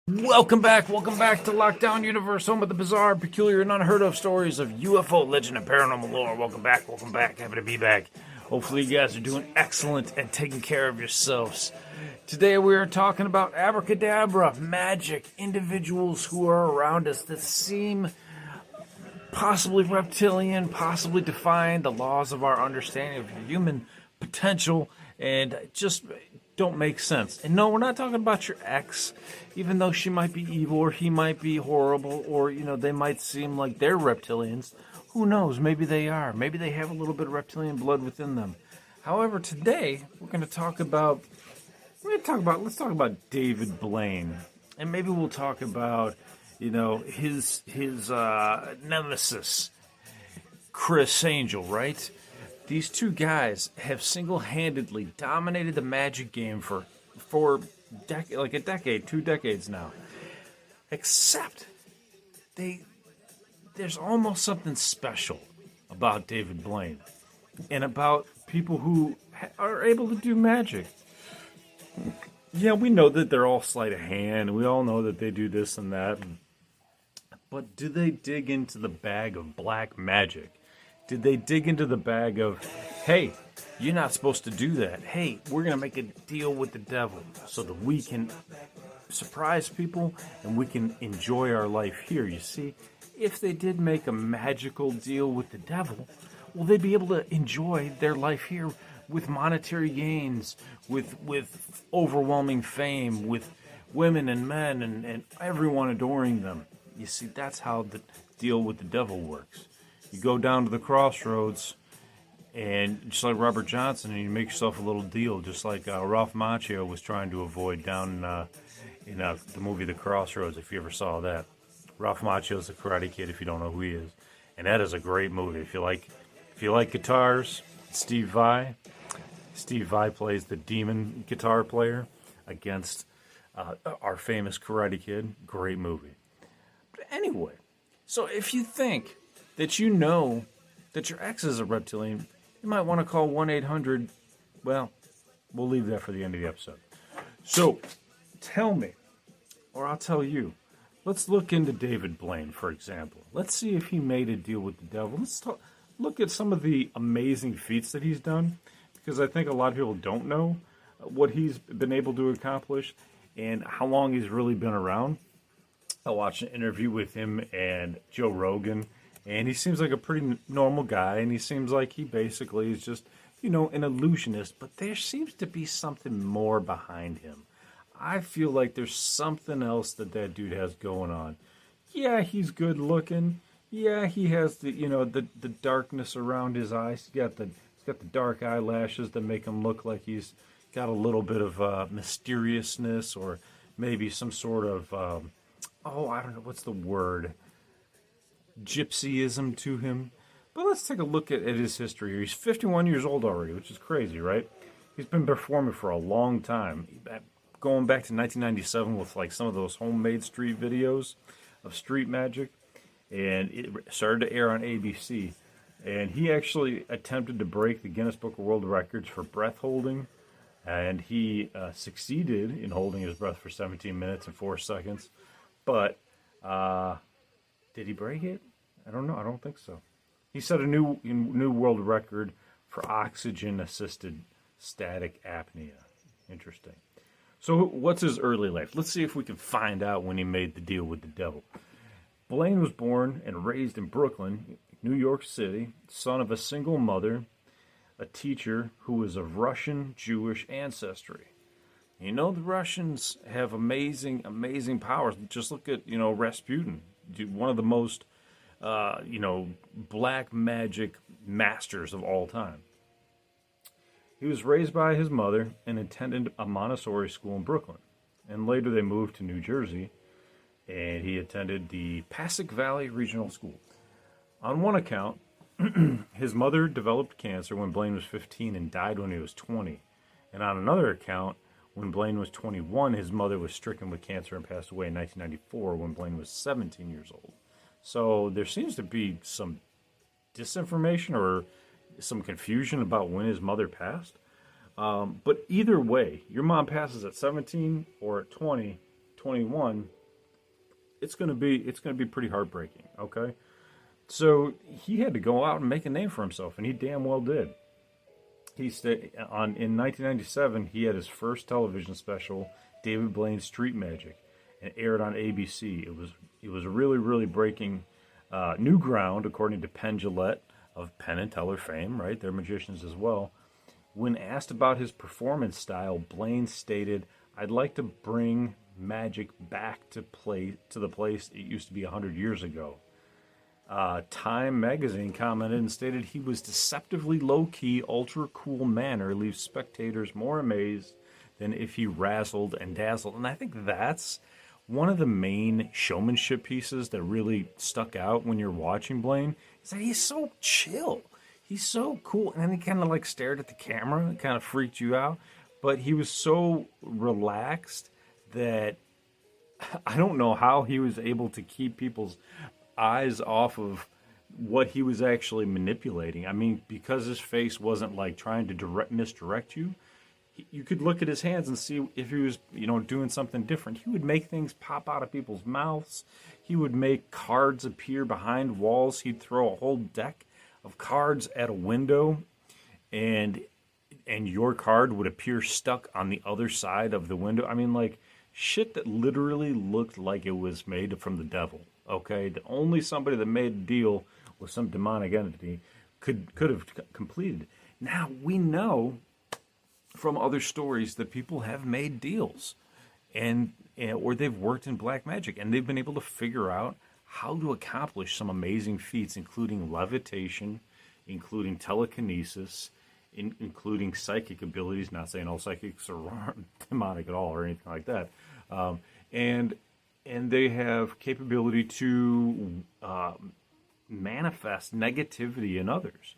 Welcome back to Lockdown Universe, home of the bizarre, peculiar, and unheard of stories of UFO legend and paranormal lore. Welcome back. Happy to be back. Hopefully you guys are doing excellent and taking care of yourselves. Today we are talking about abracadabra, magic, individuals who are around us that seem possibly reptilian, possibly defying the laws of our understanding of human potential, and just don't make sense. And no, we're not talking about your ex, even though she might be evil or he might be horrible, or they might seem like they're reptilians. Who knows? Maybe they are. Maybe they have a little bit of reptilian blood within them. However, today let's talk about David Blaine, and maybe we'll talk about his nemesis, Chris Angel, right? These two guys have single-handedly dominated the Magic game for a decade, 2 decades now. Except there's almost something special about David Blaine and about people who are able to do magic. Yeah, we know that they're all sleight of hand. We all know that they do this and that. But do they dig into the bag of black magic? Did they dig into the bag of, hey, you're not supposed to do that. Hey, we're going to make a deal with the devil so that we can surprise people and we can enjoy our life here. You see, if they did make a magical deal with the devil, well, they'd be able to enjoy their life here with monetary gains, with overwhelming fame, with women and men and everyone adoring them. You see, that's how the deal with the devil works. You go down to the crossroads, and just like Robert Johnson, and you make yourself a little deal, just like Ralph Macchio was trying to avoid down in the movie The Crossroads, if you ever saw that. Ralph Macchio's the Karate Kid, if you don't know who he is. And that is a great movie. If you like guitars, Steve Vai plays the demon guitar player against our famous Karate Kid. Great movie. But anyway, so if you think that that your ex is a reptilian, you might want to call 1-800. Well, we'll leave that for the end of the episode. So, tell me, or I'll tell you, let's look into David Blaine, for example. Let's see if he made a deal with the devil. Let's look at some of the amazing feats that he's done, because I think a lot of people don't know what he's been able to accomplish and how long he's really been around. I watched an interview with him and Joe Rogan, and he seems like a pretty normal guy, and he seems like he basically is just, an illusionist, but there seems to be something more behind him. I feel like there's something else that dude has going on. Yeah, he's good looking. Yeah, he has the darkness around his eyes. He's got the dark eyelashes that make him look like he's got a little bit of mysteriousness, or maybe some sort of I don't know what's the word, gypsyism to him. But let's take a look at his history. He's 51 years old already, which is crazy, right? He's been performing for a long time, going back to 1997 with like some of those homemade street videos of street magic, and it started to air on ABC. And he actually attempted to break the Guinness Book of World Records for breath holding, and he succeeded in holding his breath for 17 minutes and 4 seconds. But did he break it? I don't know. I don't think so. He set a new world record for oxygen-assisted static apnea. Interesting. So what's his early life? Let's see if we can find out when he made the deal with the devil. Blaine was born and raised in Brooklyn, New York City, son of a single mother, a teacher who was of Russian Jewish ancestry. The Russians have amazing, amazing powers. Just look at, Rasputin, one of the most, black magic masters of all time. He was raised by his mother and attended a Montessori school in Brooklyn. And later they moved to New Jersey, and he attended the Passaic Valley Regional School. On one account, his mother developed cancer when Blaine was 15 and died when he was 20. And on another account, when Blaine was 21, his mother was stricken with cancer and passed away in 1994 when Blaine was 17 years old. So there seems to be some disinformation or some confusion about when his mother passed. But either way, your mom passes at 17 or at 20, 21, it's gonna be pretty heartbreaking. Okay, so he had to go out and make a name for himself, and he damn well did. He stayed on in 1997. He had his first television special, David Blaine's Street Magic, and aired on ABC. It was really breaking new ground, according to Penn Jillette of Penn and Teller fame. Right, they're magicians as well. When asked about his performance style, Blaine stated, "I'd like to bring magic back to the place it used to be 100 years ago." Time magazine commented and stated he was deceptively low-key, ultra-cool manner leaves spectators more amazed than if he razzled and dazzled. And I think that's one of the main showmanship pieces that really stuck out when you're watching Blaine, is that he's so chill. He's so cool. And then he kind of like stared at the camera and kind of freaked you out. But he was so relaxed that I don't know how he was able to keep people's eyes off of what he was actually manipulating. I mean, because his face wasn't like trying to misdirect you, you could look at his hands and see if he was, doing something different. He would make things pop out of people's mouths. He would make cards appear behind walls. He'd throw a whole deck of cards at a window, and your card would appear stuck on the other side of the window. I mean, like, shit that literally looked like it was made from the devil. Okay, only somebody that made a deal with some demonic entity could have completed. Now we know from other stories that people have made deals, and or they've worked in black magic, and they've been able to figure out how to accomplish some amazing feats, including levitation, including telekinesis, including psychic abilities. Not saying all psychics are demonic at all or anything like that, and they have capability to manifest negativity in others,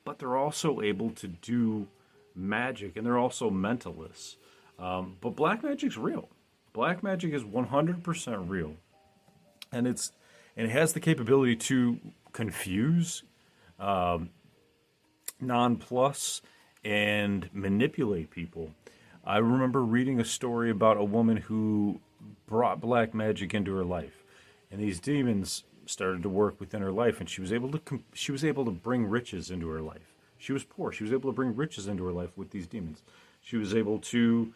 but they're also able to do magic, and they're also mentalists. But black magic's real. Black magic is 100% real, and it has the capability to confuse, nonplus, and manipulate people. I remember reading a story about a woman who brought black magic into her life, and these demons started to work within her life, and she was able to bring riches into her life. She was poor. She was able to bring riches into her life with these demons. She was able to,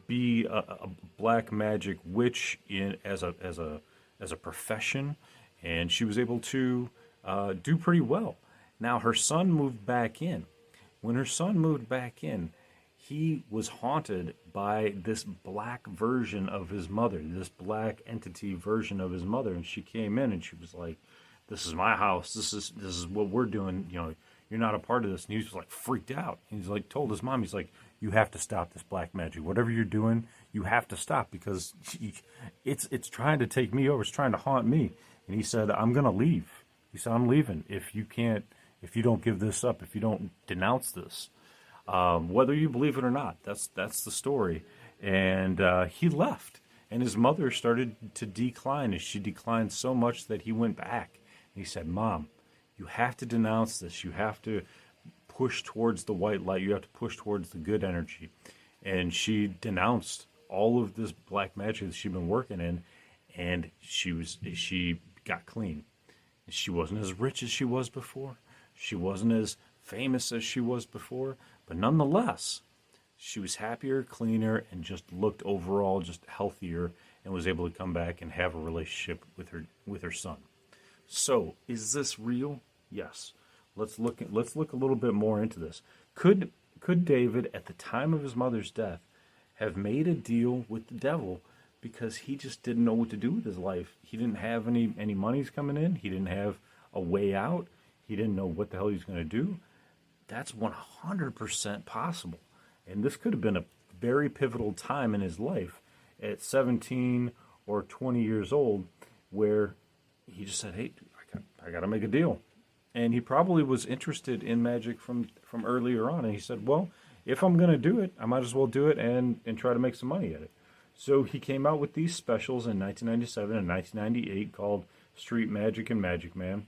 be a black magic witch as a profession, and she was able to do pretty well. Now her son moved back in. When her son moved back in, he was haunted by this black version of his mother, this black entity version of his mother. And she came in and she was like, "This is my house. This is what we're doing. You're not a part of this." And he was like freaked out. He's like told his mom, he's like, "You have to stop this black magic. Whatever you're doing, you have to stop, because it's trying to take me over. It's trying to haunt me." And he said, "I'm gonna leave." He said, "I'm leaving if you don't give this up, if you don't denounce this." Whether you believe it or not, that's the story. And he left, and his mother started to decline, and she declined so much that he went back. And he said, "Mom, you have to denounce this. You have to push towards the white light. You have to push towards the good energy." And she denounced all of this black magic that she'd been working in, and she got clean. She wasn't as rich as she was before. She wasn't as famous as she was before, but nonetheless, she was happier, cleaner, and just looked overall just healthier, and was able to come back and have a relationship with her son. So, is this real? Yes. Let's look a little bit more into this. Could David, at the time of his mother's death, have made a deal with the devil because he just didn't know what to do with his life? He didn't have any monies coming in. He didn't have a way out. He didn't know what the hell he was going to do. That's 100% possible. And this could have been a very pivotal time in his life at 17 or 20 years old, where he just said, "Hey, I got to make a deal." And he probably was interested in magic from earlier on. And he said, "Well, if I'm going to do it, I might as well do it and try to make some money at it." So he came out with these specials in 1997 and 1998 called Street Magic and Magic Man.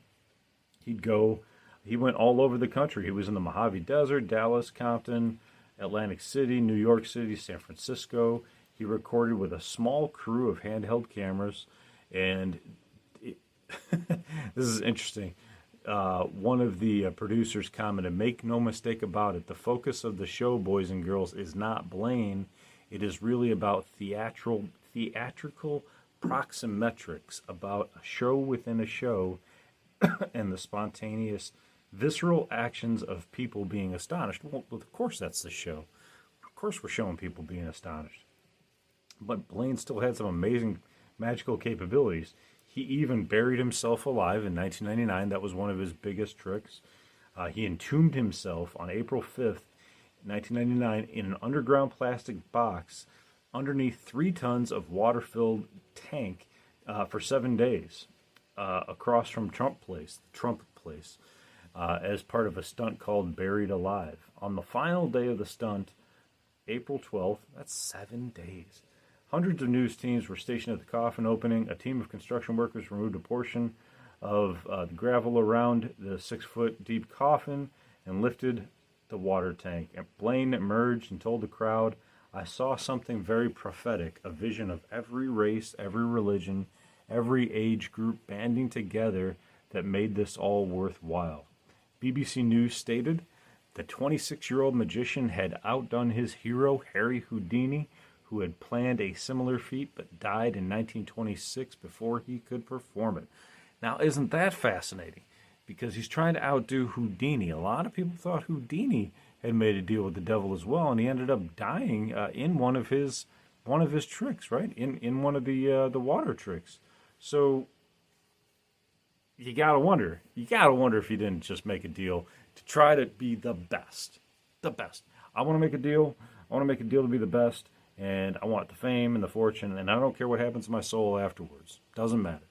He went all over the country. He was in the Mojave Desert, Dallas, Compton, Atlantic City, New York City, San Francisco. He recorded with a small crew of handheld cameras, and this is interesting. One of the producers commented, "Make no mistake about it, the focus of the show, boys and girls, is not Blaine. It is really about theatrical proximetrics, about a show within a show, and the spontaneous, visceral actions of people being astonished." Well, of course that's the show. Of course we're showing people being astonished. But Blaine still had some amazing magical capabilities. He even buried himself alive in 1999. That was one of his biggest tricks. He entombed himself on April 5th, 1999, in an underground plastic box underneath 3 tons of water-filled tank for 7 days across from Trump Place, as part of a stunt called Buried Alive. On the final day of the stunt, April 12th, that's 7 days, hundreds of news teams were stationed at the coffin opening. A team of construction workers removed a portion of the gravel around the 6-foot deep coffin and lifted the water tank. And Blaine emerged and told the crowd, "I saw something very prophetic, a vision of every race, every religion, every age group banding together that made this all worthwhile." BBC News stated, "The 26-year-old magician had outdone his hero, Harry Houdini, who had planned a similar feat but died in 1926 before he could perform it." Now, isn't that fascinating? Because he's trying to outdo Houdini. A lot of people thought Houdini had made a deal with the devil as well, and he ended up dying in one of his tricks, right? In one of the water tricks. So you gotta wonder if he didn't just make a deal to try to be the best. I want to make a deal. To be the best. And I want the fame and the fortune, and I don't care what happens to my soul afterwards. Doesn't matter.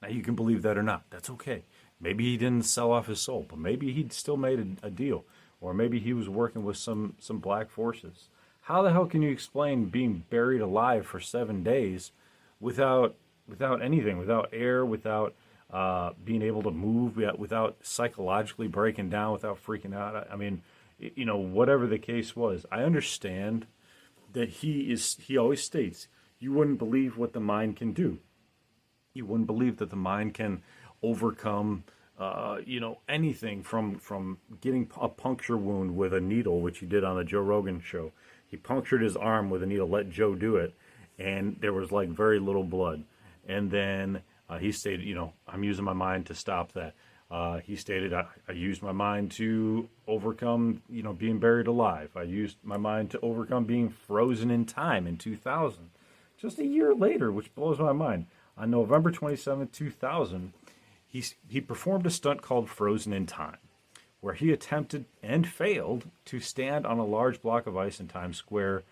Now, you can believe that or not. That's okay. Maybe he didn't sell off his soul, but maybe he still made a deal. Or maybe he was working with some black forces. How the hell can you explain being buried alive for 7 days without anything, without air, without being able to move, without psychologically breaking down, without freaking out? I mean, whatever the case was, I understand that he always states, you wouldn't believe what the mind can do. You wouldn't believe that the mind can overcome, anything from getting a puncture wound with a needle, which he did on the Joe Rogan show. He punctured his arm with a needle, let Joe do it, and there was like very little blood. And then he stated, I'm using my mind to stop that. He stated, I used my mind to overcome, being buried alive. I used my mind to overcome being frozen in time in 2000. Just a year later, which blows my mind. On November 27, 2000, he performed a stunt called Frozen in Time, where he attempted and failed to stand on a large block of ice in Times Square,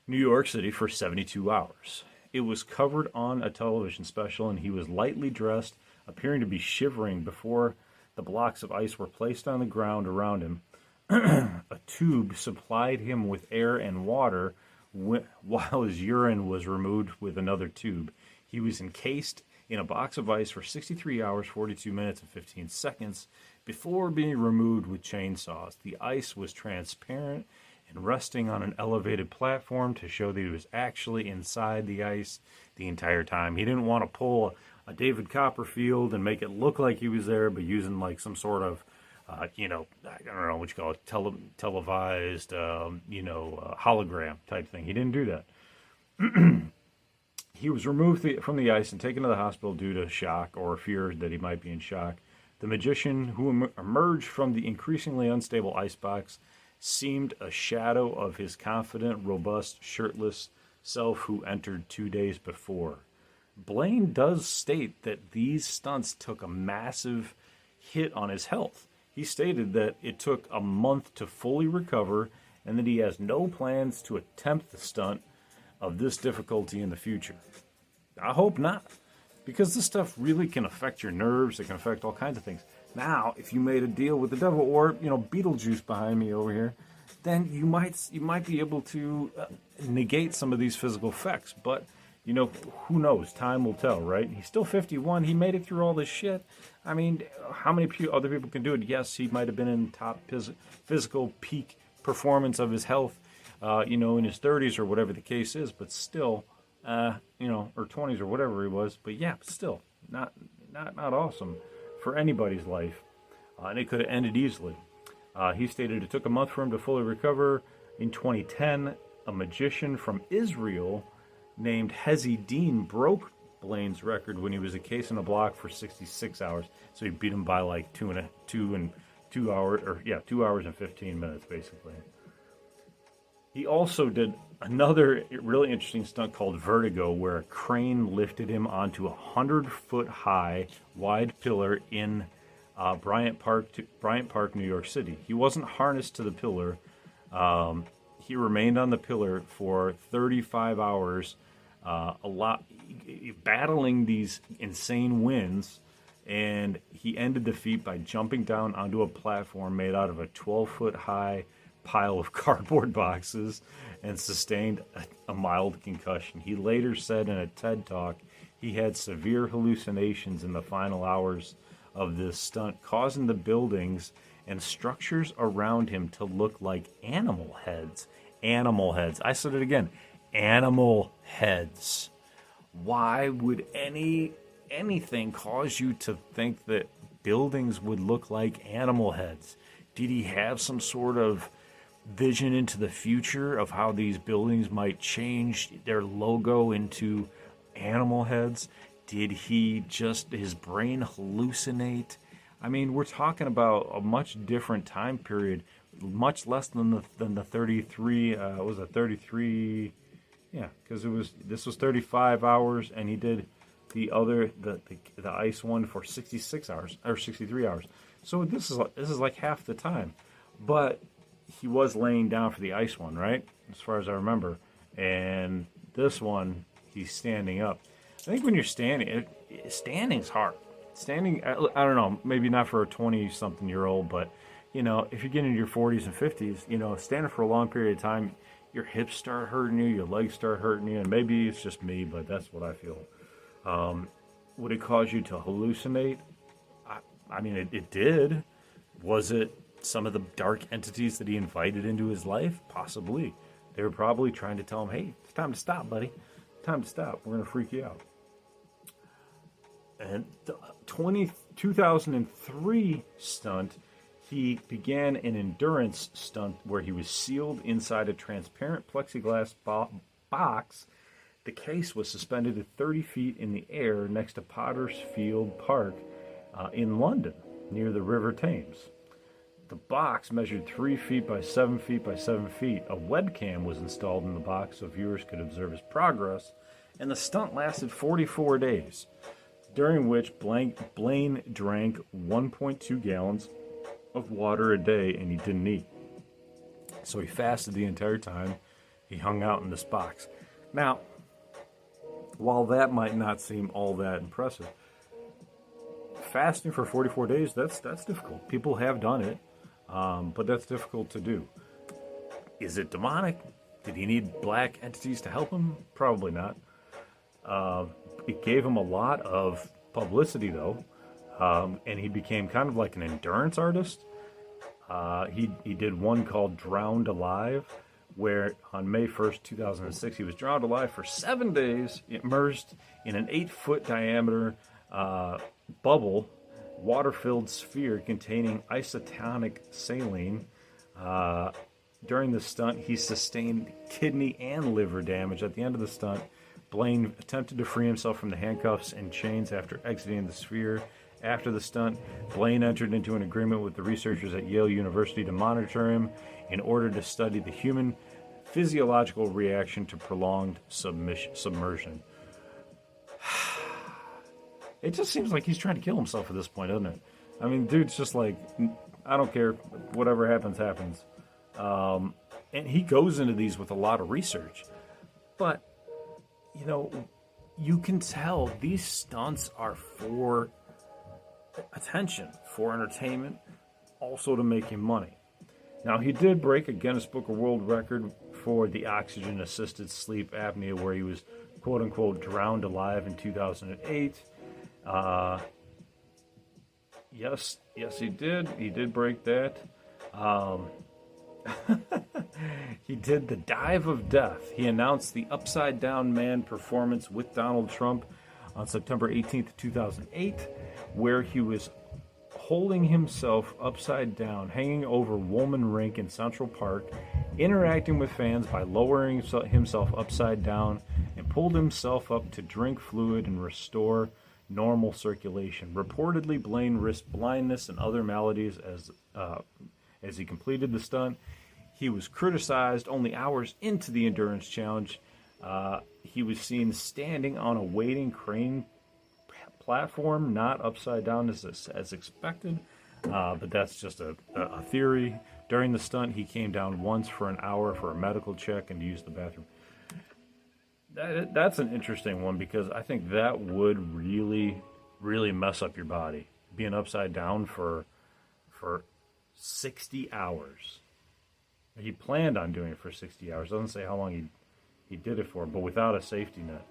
New York City, for 72 hours. It was covered on a television special, and he was lightly dressed, appearing to be shivering before the blocks of ice were placed on the ground around him. A tube supplied him with air and water while his urine was removed with another tube. He was encased in a box of ice for 63 hours, 42 minutes, and 15 seconds before being removed with chainsaws. The ice was transparent and resting on an elevated platform to show that he was actually inside the ice the entire time. He didn't want to pull a David Copperfield and make it look like he was there, but using like some sort of, I don't know what you call it, televised, hologram type thing. He didn't do that. He was removed from the ice and taken to the hospital due to shock or fear that he might be in shock. The magician, who emerged from the increasingly unstable icebox, seemed a shadow of his confident, robust, shirtless self who entered 2 days before. Blaine does state that these stunts took a massive hit on his health. He stated that it took a month to fully recover and that he has no plans to attempt the stunt of this difficulty in the future. I hope not, because this stuff really can affect your nerves. It can affect all kinds of things. Now, if you made a deal with the devil, or Beetlejuice behind me over here, then you might be able to negate some of these physical effects. But who knows? Time will tell, right? He's still 51. He made it through all this shit. I mean, how many other people can do it? Yes, he might have been in top physical peak performance of his health in his 30s or whatever the case is, but still, or 20s or whatever he was. But yeah, still, not awesome for anybody's life. And it could have ended easily. He stated it took a month for him to fully recover. In 2010, a magician from Israel named Hezi Dean broke Blaine's record when he was a case in a block for 66 hours. So he beat him by like 2 hours and 15 minutes, basically. He also did another really interesting stunt called Vertigo, where a crane lifted him onto a 100-foot high, wide pillar in Bryant Park, New York City. He wasn't harnessed to the pillar. He remained on the pillar for 35 hours, battling these insane winds, and he ended the feat by jumping down onto a platform made out of a 12-foot high pile of cardboard boxes and sustained a mild concussion. He later said in a TED Talk he had severe hallucinations in the final hours of this stunt, causing the buildings and structures around him to look like animal heads. Animal heads. I said it again. Animal heads. Why would anything cause you to think that buildings would look like animal heads? Did he have some sort of vision into the future of how these buildings might change their logo into animal heads? Did he just, his brain hallucinate? I mean, we're talking about a much different time period, much less than the 33. Was it 33? Yeah, because this was 35 hours, and he did the ice one for 66 hours or 63 hours. So this is like half the time, but he was laying down for the ice one, right? As far as I remember, and this one he's standing up. I think when you're standing, standing's hard. Standing, I don't know, maybe not for a 20-something-year-old, but, if you get into your 40s and 50s, standing for a long period of time, your hips start hurting you, your legs start hurting you, and maybe it's just me, but that's what I feel. Would it cause you to hallucinate? I mean, it did. Was it some of the dark entities that he invited into his life? Possibly. They were probably trying to tell him, hey, it's time to stop, buddy. Time to stop. We're going to freak you out. And the 2003 stunt, he began an endurance stunt where he was sealed inside a transparent plexiglass box. The case was suspended at 30 feet in the air next to Pottersfield Park in London, near the River Thames. The box measured 3 feet by 7 feet by 7 feet. A webcam was installed in the box so viewers could observe his progress, and the stunt lasted 44 days, during which Blaine drank 1.2 gallons of water a day, and he didn't eat. So he fasted the entire time. He hung out in this box. Now, while that might not seem all that impressive, fasting for 44 days, that's difficult. People have done it, but that's difficult to do. Is it demonic? Did he need black entities to help him? Probably not. It gave him a lot of publicity, though, and he became kind of like an endurance artist. He did one called Drowned Alive, where on May 1st, 2006, he was drowned alive for 7 days, immersed in an 8-foot diameter bubble, water-filled sphere containing isotonic saline. During the stunt, he sustained kidney and liver damage. At the end of the stunt, Blaine attempted to free himself from the handcuffs and chains after exiting the sphere. After the stunt, Blaine entered into an agreement with the researchers at Yale University to monitor him in order to study the human physiological reaction to prolonged submersion. It just seems like he's trying to kill himself at this point, doesn't it? I mean, dude's just like, I don't care. Whatever happens, happens. And he goes into these with a lot of research. But, you can tell these stunts are for attention, for entertainment, also to make him money. Now, he did break a Guinness Book of World Record for the oxygen-assisted sleep apnea, where he was, quote-unquote, drowned alive in 2008. Yes, he did. He did break that. He did the Dive of Death. He announced the Upside Down Man performance with Donald Trump on September 18th, 2008, where he was holding himself upside down, hanging over Woolman Rink in Central Park, interacting with fans by lowering himself upside down, and pulled himself up to drink fluid and restore normal circulation. Reportedly, Blaine risked blindness and other maladies as he completed the stunt. He was criticized only hours into the endurance challenge. He was seen standing on a waiting crane platform, not upside down as expected, but that's just a theory. During the stunt, he came down once for an hour for a medical check and to use the bathroom. That's an interesting one because I think that would really, really mess up your body. Being upside down for 60 hours. He planned on doing it for 60 hours. Doesn't say how long he did it for, but without a safety net.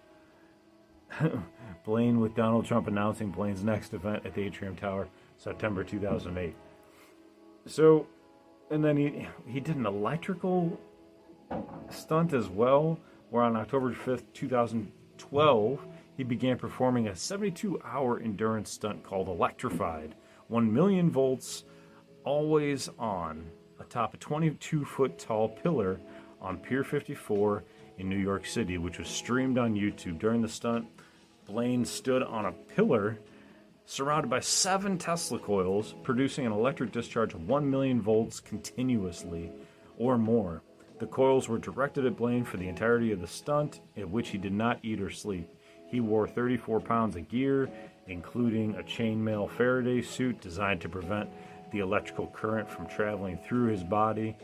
Blaine with Donald Trump announcing Blaine's next event at the Atrium Tower, September 2008. So, and then he did an electrical stunt as well, where on October 5th, 2012, he began performing a 72-hour endurance stunt called Electrified. 1 million volts, always on, atop a 22-foot tall pillar on Pier 54 in New York City, which was streamed on YouTube. During the stunt, Blaine stood on a pillar surrounded by 7 Tesla coils, producing an electric discharge of 1 million volts continuously or more. The coils were directed at Blaine for the entirety of the stunt, at which he did not eat or sleep. He wore 34 pounds of gear, including a chainmail Faraday suit designed to prevent the electrical current from traveling through his body.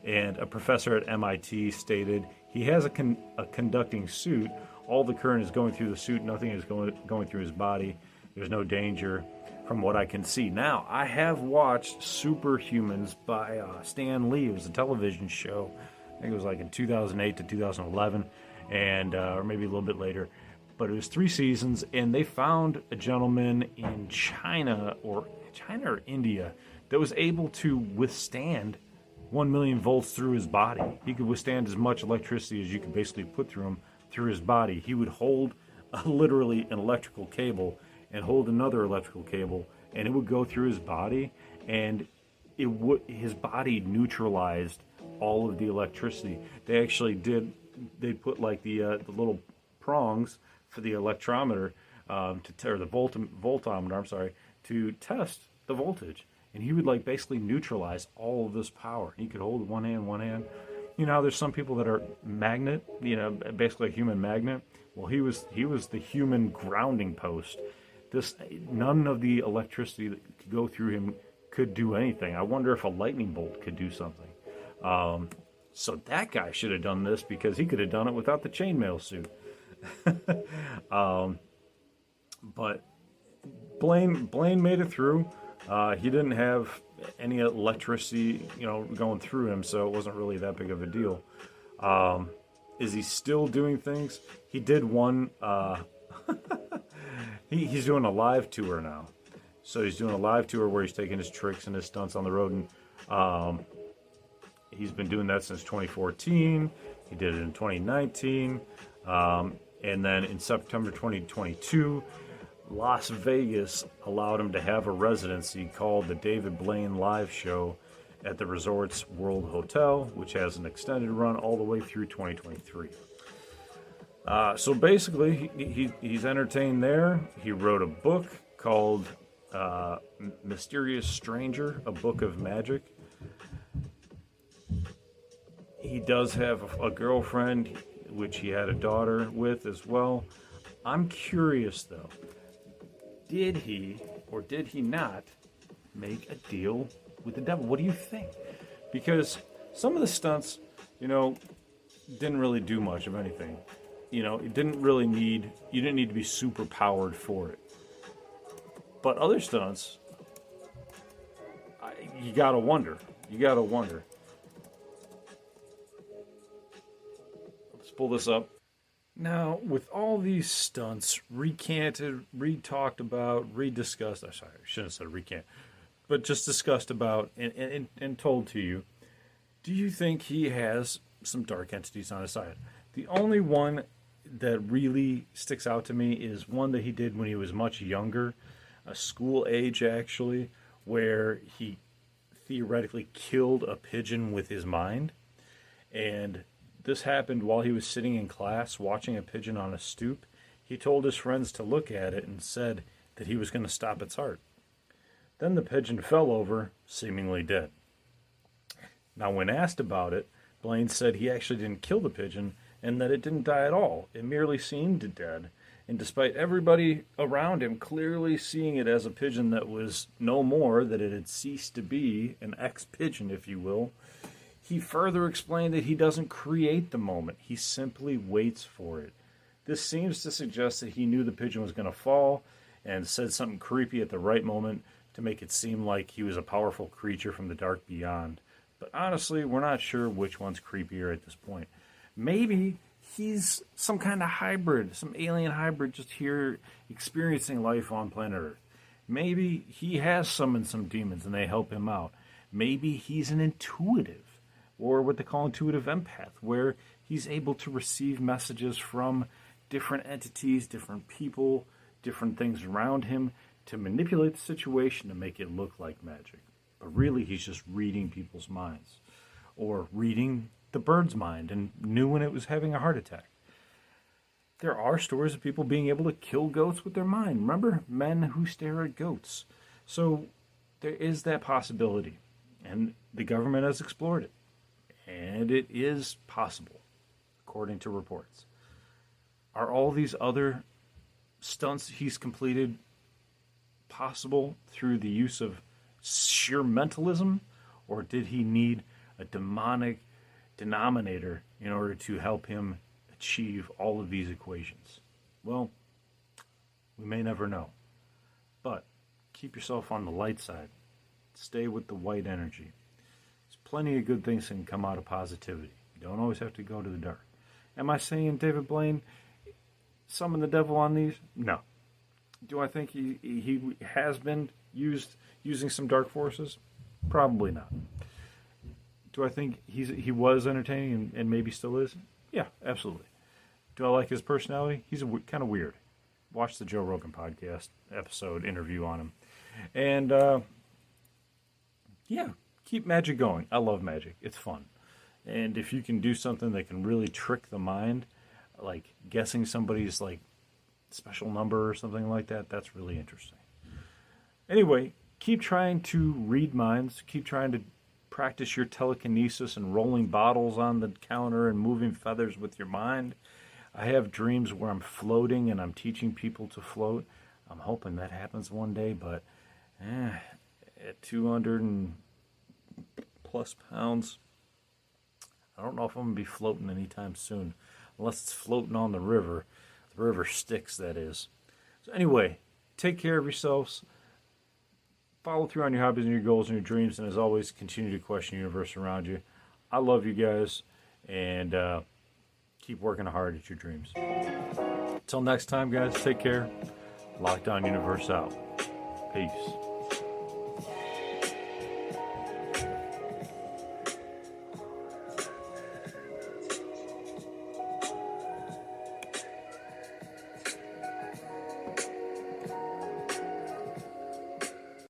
And a professor at MIT stated, he has a conducting suit. All the current is going through the suit. Nothing is going through his body. There's no danger from what I can see. Now, I have watched Superhumans by Stan Lee. It was a television show. I think it was like in 2008 to 2011, and or maybe a little bit later. But it was 3 seasons, and they found a gentleman in China or India that was able to withstand 1 million volts through his body. He could withstand as much electricity as you could basically put through him through his body. He would hold literally an electrical cable and hold another electrical cable, and it would go through his body, and his body neutralized all of the electricity. They actually they put like the little prongs for the electrometer or the voltometer, I'm sorry, to test the voltage. And he would like basically neutralize all of this power. He could hold one hand. You know, there's some people that are magnet, basically a human magnet. Well, he was the human grounding post. None of the electricity that could go through him could do anything. I wonder if a lightning bolt could do something. So that guy should have done this because he could have done it without the chainmail suit. But Blaine made it through. He didn't have any electricity, going through him, so it wasn't really that big of a deal. Is he still doing things? He did one. He's doing a live tour now. So he's doing a live tour where he's taking his tricks and his stunts on the road, and he's been doing that since 2014. He did it in 2019, and then in September 2022. Las Vegas allowed him to have a residency called the David Blaine Live Show at the resort's World Hotel, which has an extended run all the way through 2023. So basically, he's entertained there. He wrote a book called Mysterious Stranger, a Book of Magic. He does have a girlfriend, which he had a daughter with as well. I'm curious, though. Did he or did he not make a deal with the devil? What do you think? Because some of the stunts, didn't really do much of anything. It didn't really you didn't need to be super powered for it. But other stunts, you gotta wonder. Let's pull this up. Now, with all these stunts recanted, re-talked about, rediscussed, I shouldn't have said recant, but just discussed about and told to you, do you think he has some dark entities on his side? The only one that really sticks out to me is one that he did when he was much younger, a school age actually, where he theoretically killed a pigeon with his mind. And this happened while he was sitting in class watching a pigeon on a stoop. He told his friends to look at it and said that he was going to stop its heart. Then the pigeon fell over, seemingly dead. Now, when asked about it, Blaine said he actually didn't kill the pigeon and that it didn't die at all. It merely seemed dead. And despite everybody around him clearly seeing it as a pigeon that was no more, that it had ceased to be an ex-pigeon, if you will, he further explained that he doesn't create the moment. He simply waits for it. This seems to suggest that he knew the pigeon was going to fall and said something creepy at the right moment to make it seem like he was a powerful creature from the dark beyond. But honestly, we're not sure which one's creepier at this point. Maybe he's some kind of hybrid, some alien hybrid just here experiencing life on planet Earth. Maybe he has summoned some demons and they help him out. Maybe he's an intuitive, or what they call intuitive empath, where he's able to receive messages from different entities, different people, different things around him to manipulate the situation to make it look like magic. But really, he's just reading people's minds, or reading the bird's mind and knew when it was having a heart attack. There are stories of people being able to kill goats with their mind. Remember, men who stare at goats. So there is that possibility, and the government has explored it, and it is possible, according to reports. Are all these other stunts he's completed possible through the use of sheer mentalism, or did he need a demonic denominator in order to help him achieve all of these equations? Well, we may never know. But keep yourself on the light side. Stay with the white energy. There's plenty of good things that can come out of positivity. You don't always have to go to the dark. Am I saying David Blaine summon the devil on these? No. Do I think he has been using some dark forces? Probably not. Do I think he was entertaining and maybe still is? Yeah, absolutely. Do I like his personality? He's kind of weird. Watch the Joe Rogan podcast episode interview on him. And, yeah, keep Magick going. I love Magick. It's fun. And if you can do something that can really trick the mind, like guessing somebody's like special number or something like that, that's really interesting. Anyway, keep trying to read minds. Keep trying to practice your telekinesis and rolling bottles on the counter and moving feathers with your mind. I have dreams where I'm floating and I'm teaching people to float. I'm hoping that happens one day, but at 200 and plus pounds, I don't know if I'm going to be floating anytime soon, unless it's floating on the river. The river Styx, that is. So anyway, take care of yourselves. Follow through on your hobbies and your goals and your dreams, and as always, continue to question the universe around you. I love you guys, and keep working hard at your dreams. Until next time, guys, take care. Lockdown Universe out. Peace.